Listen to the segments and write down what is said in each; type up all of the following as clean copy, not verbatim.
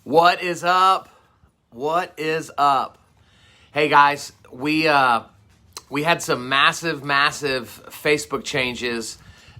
What is up? What is up? Hey guys, we had some massive Facebook changes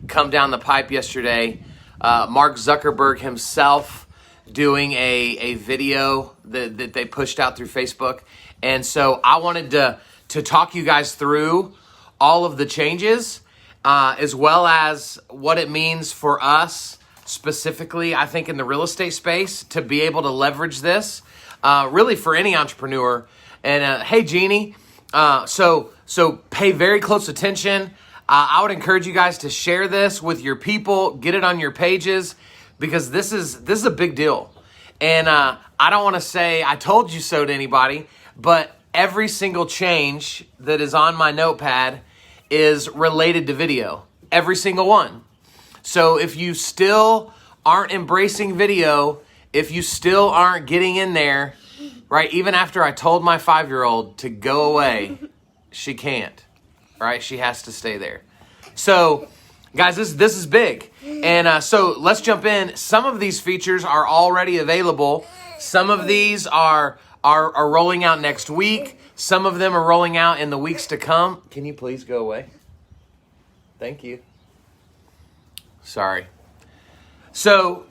come down the pipe yesterday. Mark Zuckerberg himself doing a video that they pushed out through Facebook. And so I wanted to talk you guys through all of the changes, as well as what it means for us specifically, I think, in the real estate space to be able to leverage this, really for any entrepreneur. And hey, Jeannie, so pay very close attention. I would encourage you guys to share this with your people, get it on your pages, because this is a big deal. And I don't want to say I told you so to anybody, but every single change that is on my notepad is related to video. Every single one. So if you still aren't embracing video, if you still aren't getting in there, right, even after I told my 5-year-old to go away, she can't, right? She has to stay there. So, guys, this is big. And so let's jump in. Some of these features are already available. Some of these are rolling out next week. Some of them are rolling out in the weeks to come. Can you please go away? Thank you. Sorry. So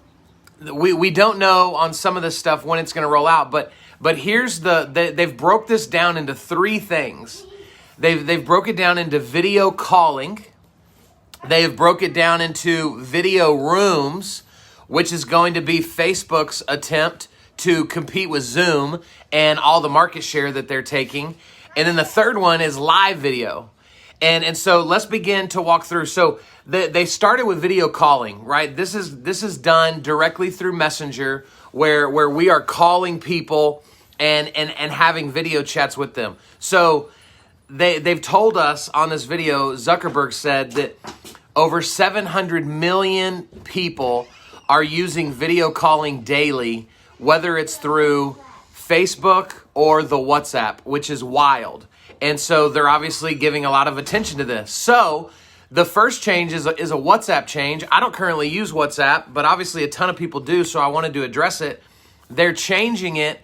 we don't know on some of this stuff when it's going to roll out, but here's they've broke this down into 3 things. They've broke it down into video calling. They've broke it down into video rooms, which is going to be Facebook's attempt to compete with Zoom and all the market share that they're taking. And then the third one is live video. And so let's begin to walk through. So they started with video calling, right? This is done directly through Messenger, where we are calling people and having video chats with them. So they've told us on this video, Zuckerberg said that over 700 million people are using video calling daily, whether it's through Facebook or the WhatsApp, which is wild. And so they're obviously giving a lot of attention to this. So the first change is a WhatsApp change. I don't currently use WhatsApp, but obviously a ton of people do, so I wanted to address it. They're changing it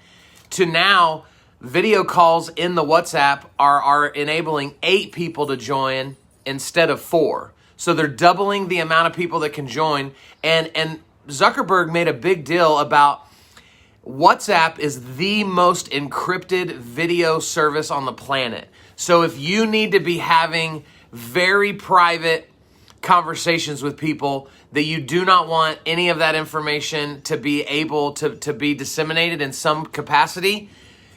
to now video calls in the WhatsApp are enabling 8 people to join instead of 4. So they're doubling the amount of people that can join. And Zuckerberg made a big deal about WhatsApp is the most encrypted video service on the planet. So if you need to be having very private conversations with people that you do not want any of that information to be able to be disseminated in some capacity,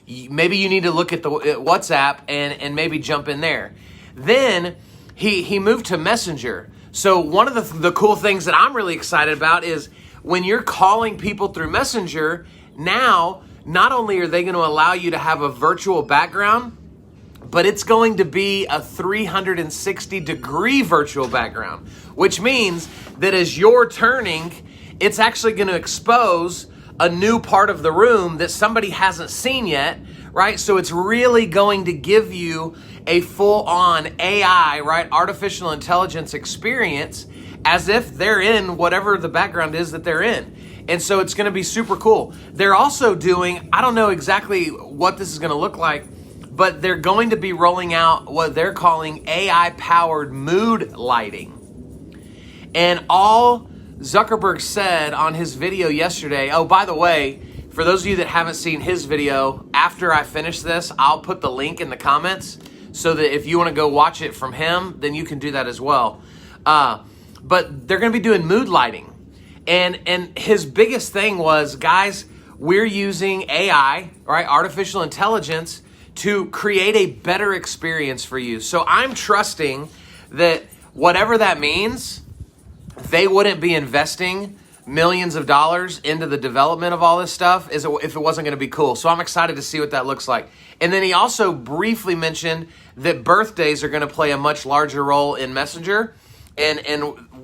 maybe you need to look at the WhatsApp and maybe jump in there. Then he moved to Messenger. So one of the cool things that I'm really excited about is when you're calling people through Messenger, now, not only are they going to allow you to have a virtual background, but it's going to be a 360-degree virtual background, which means that as you're turning, it's actually going to expose a new part of the room that somebody hasn't seen yet, right? So it's really going to give you a full-on AI, right, artificial intelligence experience as if they're in whatever the background is that they're in. And so it's going to be super cool. They're also doing, I don't know exactly what this is going to look like, but they're going to be rolling out what they're calling AI-powered mood lighting. And all Zuckerberg said on his video yesterday, oh, by the way, for those of you that haven't seen his video, after I finish this, I'll put the link in the comments so that if you want to go watch it from him, then you can do that as well. But they're going to be doing mood lighting. And his biggest thing was, guys, we're using AI, right, artificial intelligence, to create a better experience for you. So I'm trusting that whatever that means, they wouldn't be investing millions of dollars into the development of all this stuff if it wasn't going to be cool. So I'm excited to see what that looks like. And then he also briefly mentioned that birthdays are going to play a much larger role in Messenger and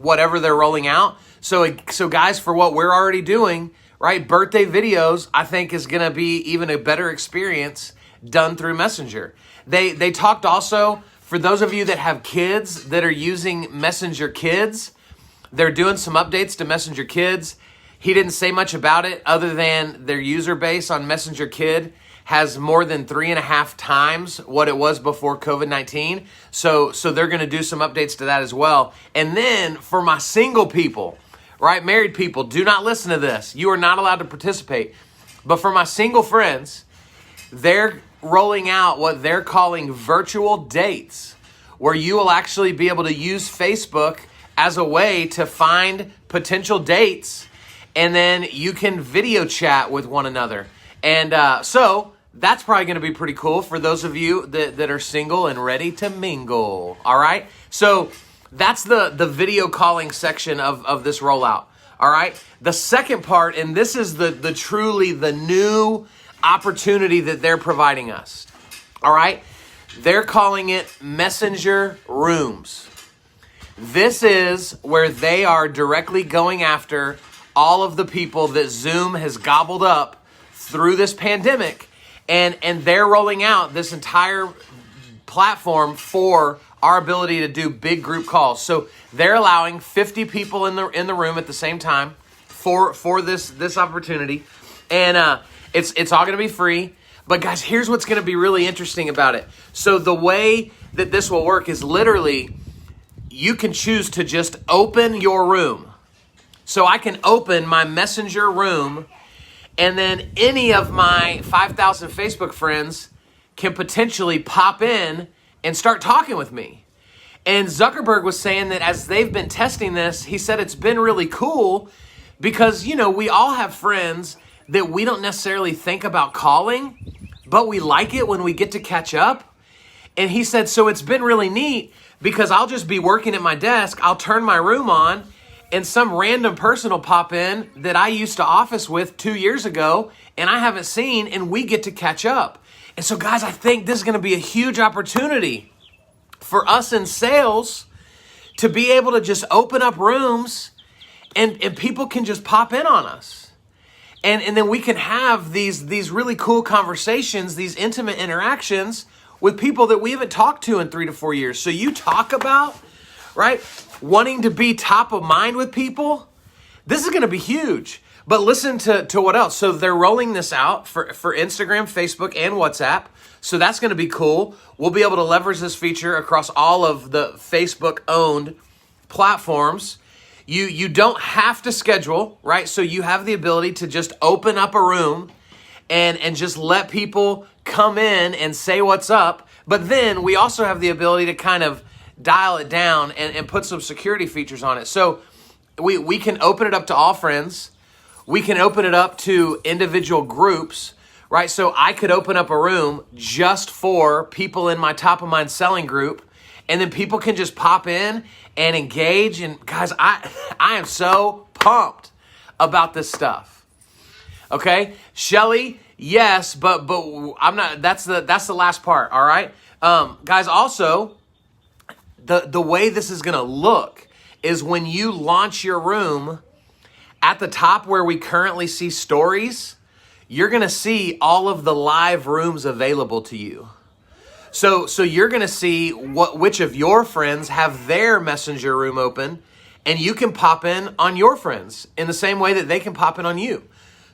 whatever they're rolling out. So guys, for what we're already doing, right, birthday videos, I think is going to be even a better experience done through Messenger. They talked also, for those of you that have kids that are using Messenger Kids, they're doing some updates to Messenger Kids. He didn't say much about it other than their user base on Messenger Kid has more than 3.5 times what it was before COVID-19. So they're going to do some updates to that as well. And then for my single people, right, married people, do not listen to this. You are not allowed to participate. But for my single friends, they're rolling out what they're calling virtual dates, where you will actually be able to use Facebook as a way to find potential dates, and then you can video chat with one another. And so that's probably going to be pretty cool for those of you that are single and ready to mingle. All right. So that's the video calling section of this rollout. All right. The second part, and this is the truly the new opportunity that they're providing us. All right. They're calling it Messenger Rooms. This is where they are directly going after all of the people that Zoom has gobbled up through this pandemic, and they're rolling out this entire platform for our ability to do big group calls. So they're allowing 50 people in the room at the same time for this opportunity, and it's all going to be free. But guys, here's what's going to be really interesting about it. So the way that this will work is literally you can choose to just open your room. So I can open my Messenger room, and then any of my 5,000 Facebook friends can potentially pop in and start talking with me. And Zuckerberg was saying that as they've been testing this, he said it's been really cool because, we all have friends that we don't necessarily think about calling, but we like it when we get to catch up. And he said, so it's been really neat because I'll just be working at my desk, I'll turn my room on, and some random person will pop in that I used to office with 2 years ago and I haven't seen, and we get to catch up. And so guys, I think this is going to be a huge opportunity for us in sales to be able to just open up rooms and people can just pop in on us. And then we can have these really cool conversations, these intimate interactions with people that we haven't talked to in 3 to 4 years. So you talk about, right, wanting to be top of mind with people. This is going to be huge. But listen to what else. So they're rolling this out for Instagram, Facebook, and WhatsApp. So that's going to be cool. We'll be able to leverage this feature across all of the Facebook-owned platforms. You don't have to schedule, right? So you have the ability to just open up a room and just let people come in and say what's up. But then we also have the ability to kind of dial it down and put some security features on it. So we can open it up to all friends. We can open it up to individual groups, right? So I could open up a room just for people in my top of mind selling group, and then people can just pop in and engage. And guys, I am so pumped about this stuff. Okay, Shelly, yes, but I'm not. That's the last part. All right, guys. Also, the way this is gonna look is when you launch your room. At the top where we currently see stories, you're going to see all of the live rooms available to you. So you're going to see which of your friends have their Messenger room open, and you can pop in on your friends in the same way that they can pop in on you.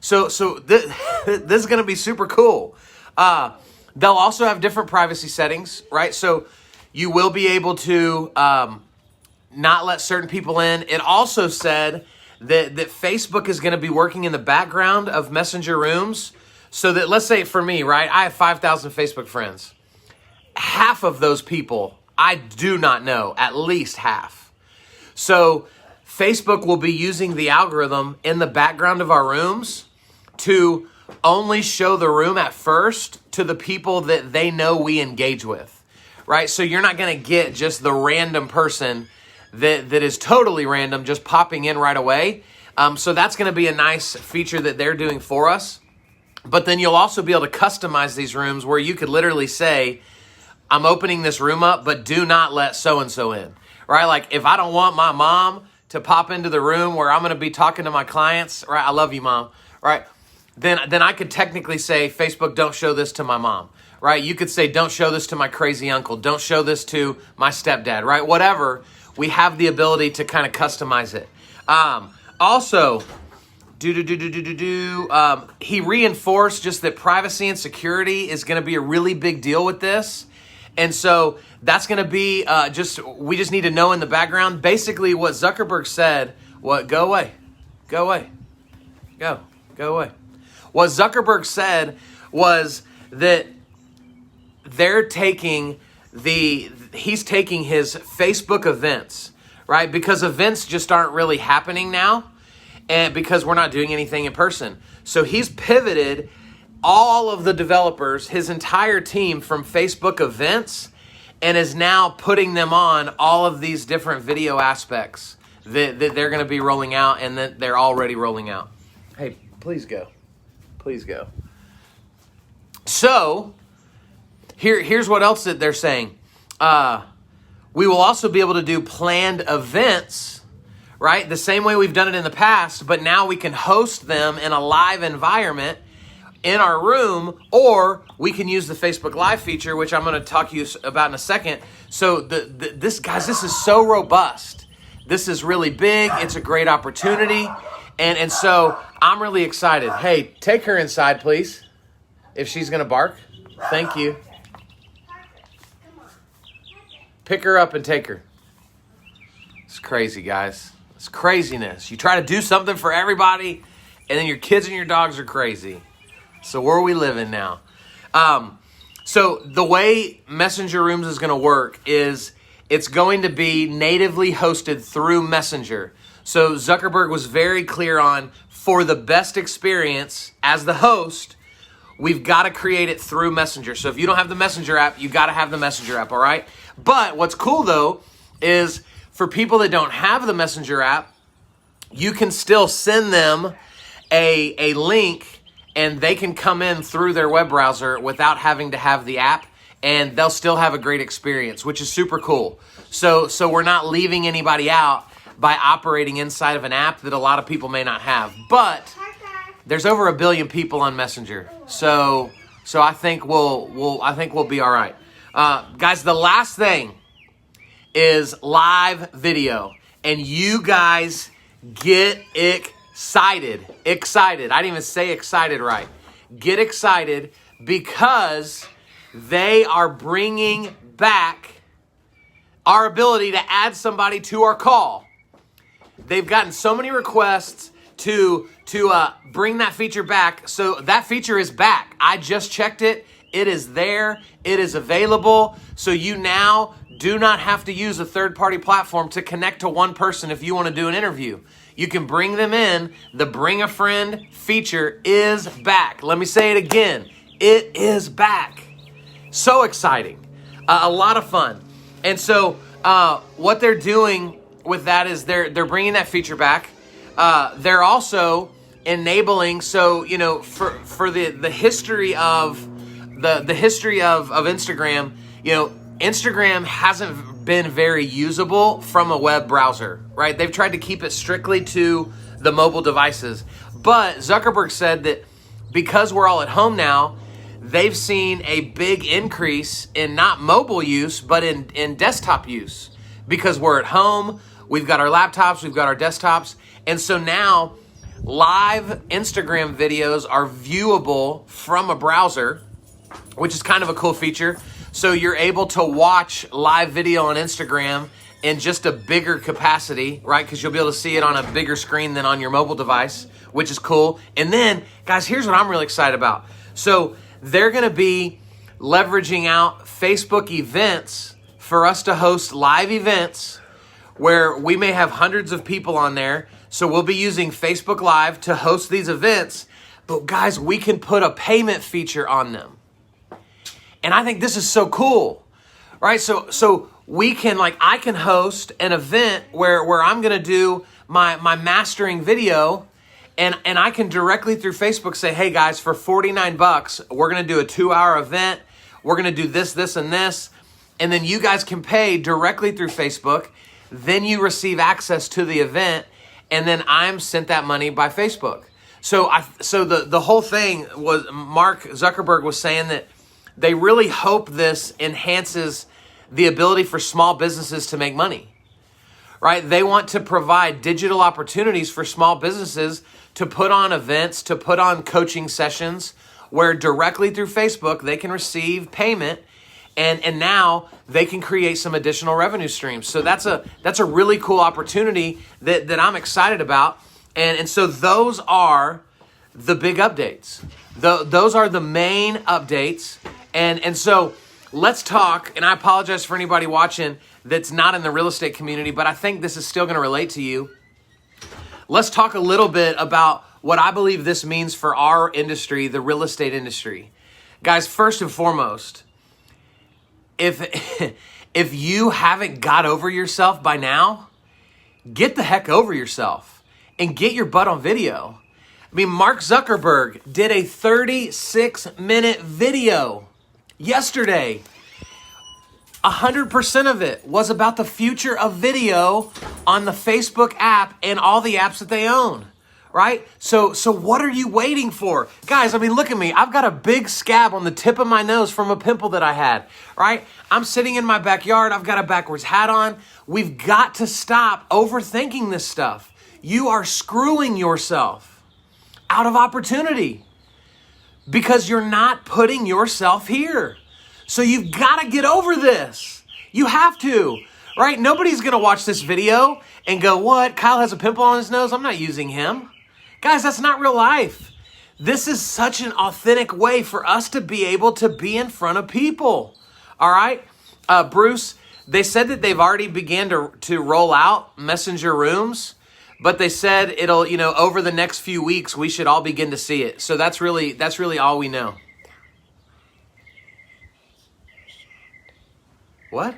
So this is going to be super cool. They'll also have different privacy settings, right? So you will be able to not let certain people in. It also said that Facebook is going to be working in the background of Messenger rooms so that, let's say for me, right, I have 5,000 Facebook friends. Half of those people I do not know, at least half. So Facebook will be using the algorithm in the background of our rooms to only show the room at first to the people that they know we engage with, right? So you're not going to get just the random person that is totally random, just popping in right away. So that's going to be a nice feature that they're doing for us. But then you'll also be able to customize these rooms where you could literally say, I'm opening this room up, but do not let so-and-so in, right? Like if I don't want my mom to pop into the room where I'm going to be talking to my clients, right? I love you, Mom, right? Then I could technically say, Facebook, don't show this to my mom, right? You could say, don't show this to my crazy uncle. Don't show this to my stepdad, right? Whatever. We have the ability to kind of customize it. Also, He reinforced just that privacy and security is going to be a really big deal with this. And so that's going to be we just need to know in the background. Basically what Zuckerberg said, go away. What Zuckerberg said was that he's taking his Facebook events, right? Because events just aren't really happening now. And because we're not doing anything in person. So he's pivoted all of the developers, his entire team from Facebook events, and is now putting them on all of these different video aspects that they're going to be rolling out and that they're already rolling out. Hey, please go. So here's what else that they're saying. We will also be able to do planned events, right? The same way we've done it in the past, but now we can host them in a live environment in our room, or we can use the Facebook Live feature, which I'm going to talk to you about in a second. So this is so robust. This is really big. It's a great opportunity. And so I'm really excited. Hey, take her inside, please, if she's going to bark. Thank you. Pick her up and take her. It's crazy, guys. It's craziness. You try to do something for everybody, and then your kids and your dogs are crazy. So where are we living now? So the way Messenger Rooms is going to work is it's going to be natively hosted through Messenger. So Zuckerberg was very clear on, for the best experience as the host, we've got to create it through Messenger. So if you don't have the Messenger app, you got to have the Messenger app, all right? But what's cool, though, is for people that don't have the Messenger app, you can still send them a link, and they can come in through their web browser without having to have the app, and they'll still have a great experience, which is super cool. So we're not leaving anybody out by operating inside of an app that a lot of people may not have. But there's over 1 billion people on Messenger, so I think we'll be all right. Guys, the last thing is live video, and you guys get excited. I didn't even say excited right. Get excited because they are bringing back our ability to add somebody to our call. They've gotten so many requests to bring that feature back. So that feature is back. I just checked it. It is there. It is available. So you now do not have to use a third-party platform to connect to one person if you want to do an interview. You can bring them in. The Bring a Friend feature is back. Let me say it again. It is back. So exciting. A lot of fun. And so what they're doing with that is they're bringing that feature back. They're also enabling, so, you know, for the history of the history of Instagram, you know, Instagram hasn't been very usable from a web browser, right? They've tried to keep it strictly to the mobile devices. But Zuckerberg said that because we're all at home now, they've seen a big increase in not mobile use, but in desktop use. Because we're at home, we've got our laptops, we've got our desktops. And so now live Instagram videos are viewable from a browser, which is kind of a cool feature. So you're able to watch live video on Instagram in just a bigger capacity, right? Because you'll be able to see it on a bigger screen than on your mobile device, which is cool. And then, guys, here's what I'm really excited about. So they're going to be leveraging out Facebook events for us to host live events where we may have hundreds of people on there. So we'll be using Facebook Live to host these events. But guys, we can put a payment feature on them. And I think this is so cool, right? So we can, like, I can host an event where I'm going to do my mastering video, and I can directly through Facebook say, hey guys, for $49, we're going to do a 2-hour event. We're going to do this, this, and this. And then you guys can pay directly through Facebook. Then you receive access to the event, and then I'm sent that money by Facebook. So the whole thing was, Mark Zuckerberg was saying that they really hope this enhances the ability for small businesses to make money, right? They want to provide digital opportunities for small businesses to put on events, to put on coaching sessions where directly through Facebook they can receive payment, and now they can create some additional revenue streams. So that's a really cool opportunity that I'm excited about. And so those are the big updates. Those are the main updates. And so let's talk, and I apologize for anybody watching that's not in the real estate community, but I think this is still going to relate to you. Let's talk a little bit about what I believe this means for our industry, the real estate industry. Guys, first and foremost, if you haven't got over yourself by now, get the heck over yourself and get your butt on video. I mean, Mark Zuckerberg did a 36-minute video yesterday. 100% of it was about the future of video on the Facebook app and all the apps that they own, right? So what are you waiting for? Guys, I mean, look at me. I've got a big scab on the tip of my nose from a pimple that I had, right? I'm sitting in my backyard. I've got a backwards hat on. We've got to stop overthinking this stuff. You are screwing yourself out of opportunity because you're not putting yourself here. So you've got to get over this. You have to, right? Nobody's going to watch this video and go, what? Kyle has a pimple on his nose? I'm not using him. Guys, that's not real life. This is such an authentic way for us to be able to be in front of people. All right? Bruce, they said that they've already began to roll out messenger rooms, but they said it'll, over the next few weeks, we should all begin to see it. So that's really all we know. What?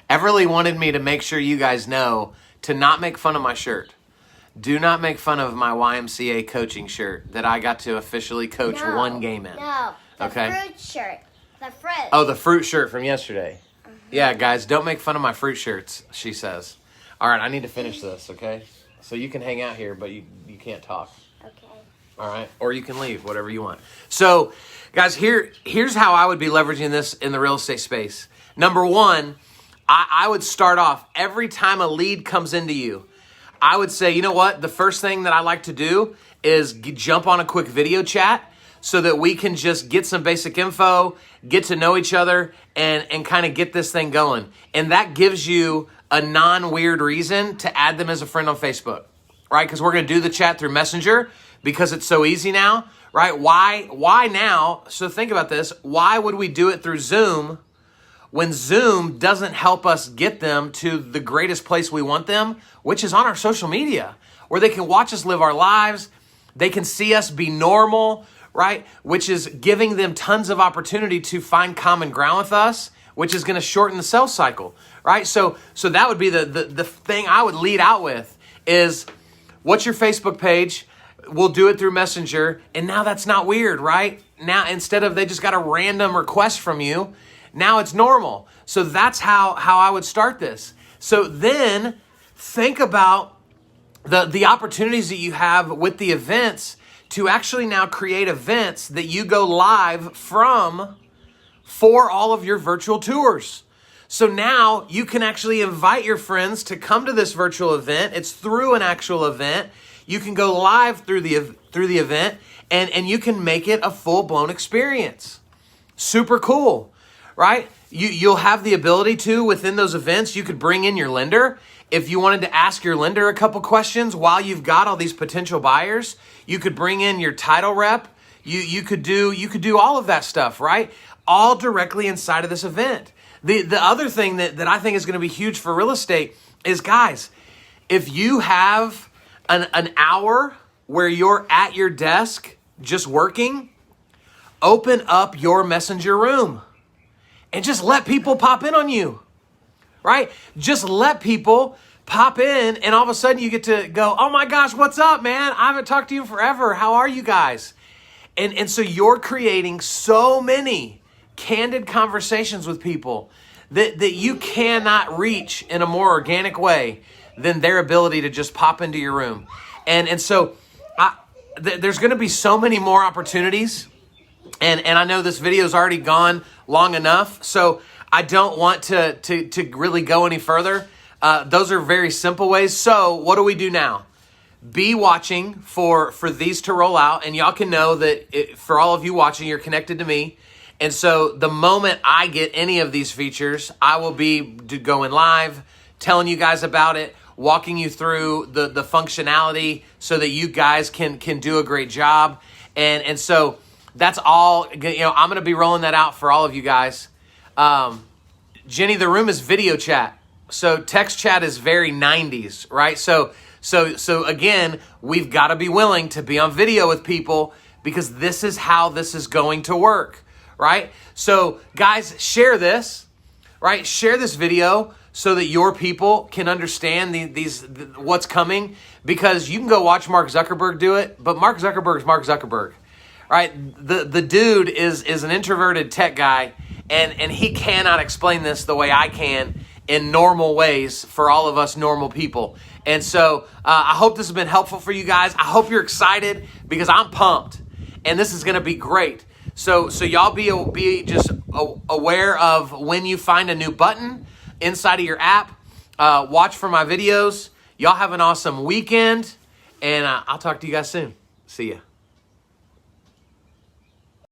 Everly wanted me to make sure you guys know to not make fun of my shirt. Do not make fun of my YMCA coaching shirt that I got to officially coach one game in. No, the okay? fruit shirt. The fruit. Oh, the fruit shirt from yesterday. Yeah, guys, don't make fun of my fruit shirts, she says. All right, I need to finish this, okay? So you can hang out here, but you can't talk. Okay. All right, or you can leave, whatever you want. So, guys, here's how I would be leveraging this in the real estate space. Number one, I would start off every time a lead comes into you. I would say, you know what? The first thing that I like to do is jump on a quick video chat so that we can just get some basic info, get to know each other, and kind of get this thing going. And that gives you a non-weird reason to add them as a friend on Facebook, right? Because we're going to do the chat through Messenger because it's so easy now, right? Why now? So think about this. Why would we do it through Zoom when Zoom doesn't help us get them to the greatest place we want them, which is on our social media, where they can watch us live our lives, they can see us be normal, right? Which is giving them tons of opportunity to find common ground with us, which is going to shorten the sales cycle, right? So that would be the thing I would lead out with is, what's your Facebook page? We'll do it through Messenger, and now that's not weird, right? Now, instead of they just got a random request from you, now it's normal. So that's how I would start this. So then think about the opportunities that you have with the events to actually now create events that you go live from for all of your virtual tours. So now you can actually invite your friends to come to this virtual event. It's through an actual event. You can go live through the event and you can make it a full-blown experience. Super cool, right? You'll have the ability to, within those events, you could bring in your lender. If you wanted to ask your lender a couple questions while you've got all these potential buyers, you could bring in your title rep. You could do all of that stuff, right? All directly inside of this event. The other thing that I think is going to be huge for real estate is, guys, if you have an hour where you're at your desk just working, open up your messenger room and just let people pop in on you, right? Just let people pop in, and all of a sudden you get to go, oh my gosh, what's up, man? I haven't talked to you forever. How are you guys? And so you're creating so many candid conversations with people that you cannot reach in a more organic way than their ability to just pop into your room. And so there's going to be so many more opportunities. And I know this video's already gone long enough, so I don't want to really go any further. Those are very simple ways. So what do we do now? Be watching for these to roll out, and y'all can know that for all of you watching, you're connected to me. And so the moment I get any of these features, I will be going live, telling you guys about it, walking you through the functionality so that you guys can do a great job. And so that's all, I'm going to be rolling that out for all of you guys. Jenny, the room is video chat. So text chat is very 90s, right? So again, we've got to be willing to be on video with people because this is how this is going to work, right? So guys, share this, right? Share this video so that your people can understand what's coming, because you can go watch Mark Zuckerberg do it, but Mark Zuckerberg is Mark Zuckerberg, right? The dude is an introverted tech guy, and he cannot explain this the way I can in normal ways for all of us normal people. And so I hope this has been helpful for you guys. I hope you're excited because I'm pumped, and this is going to be great. So y'all be just aware of when you find a new button inside of your app. Watch for my videos. Y'all have an awesome weekend, and I'll talk to you guys soon. See ya.